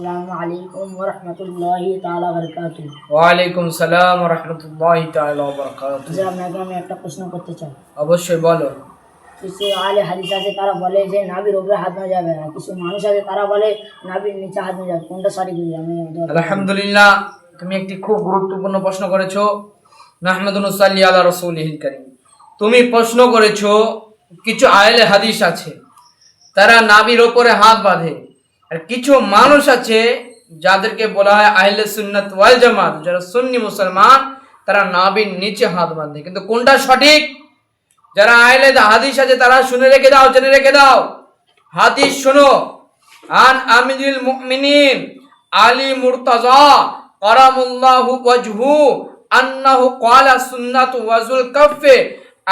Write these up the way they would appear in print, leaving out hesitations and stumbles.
আসসালামু আলাইকুম ওয়া রাহমাতুল্লাহি তাআলা ওয়া বারাকাতুহু। ওয়া আলাইকুম সালাম ওয়া রাহমাতুল্লাহি তাআলা ওয়া বারাকাতুহু। যে আপনাকে আমি একটা প্রশ্ন করতে চাই। অবশ্যই বলো। কিছু আহলে হাদিস আছে তারা বলে যে নাভির উপরে হাত দেওয়া যাবে না, কিছু মানুষ আছে তারা বলে নাভির নিচে হাত দেওয়া যাবে, কোনটা সঠিক? আমি আলহামদুলিল্লাহ, তুমি একটি খুব গুরুত্বপূর্ণ প্রশ্ন করেছো। নাহমাদুন সাল্লি আলা রাসূলিহিল কারীম। তুমি প্রশ্ন করেছো কিছু আহলে হাদিস আছে তারা নাভির উপরে হাত বাঁধে, আর কিছু মানুষ আছে যাদেরকে বলা হয় আহলে সুন্নাত ওয়াল জামাত, যারা সুন্নি মুসলমান, তারা নাভির নিচে হাত বাঁধে। কিন্তু কোনটা সঠিক? যারা আহলে হাদিস আছে তারা শুনে রেখে দাও, জেনে রেখে দাও। হাদিস শোনো। আন আমিরুল মুমিনিন আলী মুরতাজা কারামাল্লাহু ওয়াজহু আন্নাহু ক্বালা সুন্নাতু ওয়াজুল কাফে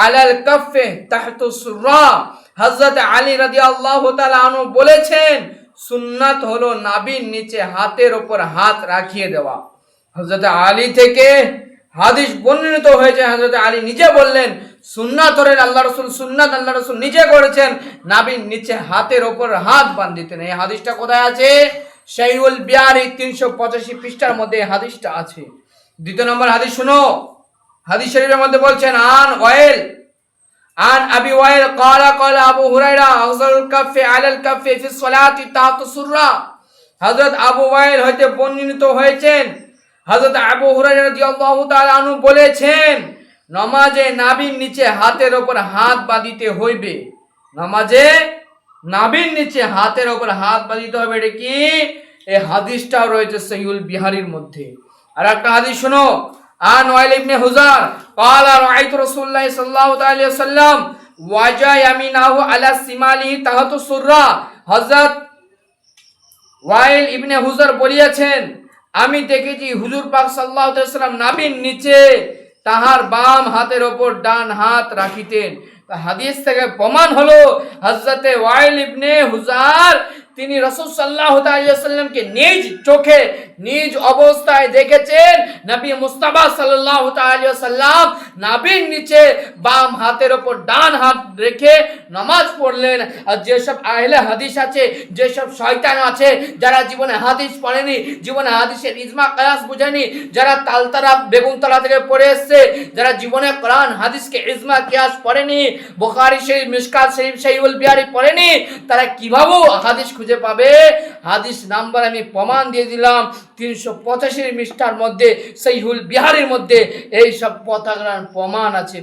আলাল কাফে তাহতু সুররা। হযরত আলী রাদিয়াল্লাহু তাআলা আনহু বলেছেন, সুন্নাত হলো নাভির নিচে হাতের উপর হাত রাখিয়ে দেওয়া। হযরত আলী থেকে হাদিস বর্ণিত হয়েছে, হযরত আলী নিজে বললেন সুন্নাত হলেন আল্লাহ রাসূল, সুন্নাত আল্লাহ রাসূল নিজে করেছেন নাভির নিচে হাতের উপর হাত বাঁধিতেন। এই হাদিসটা কোথায় আছে? শাইহুল বিহারী 385 পৃষ্ঠার মধ্যে এই হাদিসটা আছে। দ্বিতীয় নম্বর হাদিস শুনো। হাদিস শরীফের মধ্যে বলছেন আন আবি ওয়াইল ক্বালা ক্বালা আবু হুরায়রা আফজালুল কাফি আলাল কাফি ফি সলাতি তাহতু সুররা। হযরত আবু ওয়াইল হতে বর্ণিত হয়েছেন, হযরত আবু হুরায়রা রাদিয়াল্লাহু তাআলা আনহু বলেছেন, নামাজে নাভির নিচে হাতের উপর হাত বাঁধিতে হইবে। নামাজে নাভির নিচে হাতের উপর হাত বাঁধিতে হবে। এটা কি? এই হাদিসটাও রয়েছে সহিহুল বিহারীর মধ্যে। আর একটা হাদিস শোনো। আন ওয়াইল ইবনে হুজার ক্বালা রাআইতু রাসূলুল্লাহ সাল্লাল্লাহু আলাইহি ওয়াসাল্লাম ওয়াজা ইয়ামিনাহু আলা সিমালিহি তাহতু সুররা। হযরত ওয়াইল ইবনে হুজার বলিয়াছেন, আমি দেখেছি হুজুর পাক সাল্লাল্লাহু আলাইহি ওয়াসাল্লাম নাভির নিচে তাহার বাম হাতের ওপর ডান হাত রাখিতেন। হাদিস থেকে প্রমাণ হলো হযরতে ওয়াইল ইবনে হুজার তিনি রাসূল সাল্লাল্লাহু আলাইহি ওয়াসাল্লামকে নিজ চোখে নিজ অবস্থায় দেখেছেন। নবী মুস্তাফা সাল্লাল্লাহু আলাইহি ওয়াসাল্লাম নাভির নিচে বাম হাতের ওপর ডান হাত রেখে নামাজ পড়লেন। আর যেসব আহলে হাদিস আছে, যেসব শয়তান আছে, যারা জীবনে হাদিস পড়েনি, জীবনে হাদিসের ইজমা কিয়াস বুঝেনি, যারা তালতারা বেগুনতলা থেকে পড়ে এসেছে, যারা জীবনে কোরআন হাদিসকে ইজমা কিয়াস পড়েনি, বুখারী শরীফ, মিশকাত শরীফ, শাইহুল বিহারী পড়েনি, তারা কিভাবে হাদিস খুঁজে পাবে? হাদিস নাম্বার আমি প্রমাণ দিয়ে দিলাম 385 পৃষ্ঠার মধ্যে শাইহুল বিহারীর মধ্যে এই সব প্রমাণ আছে।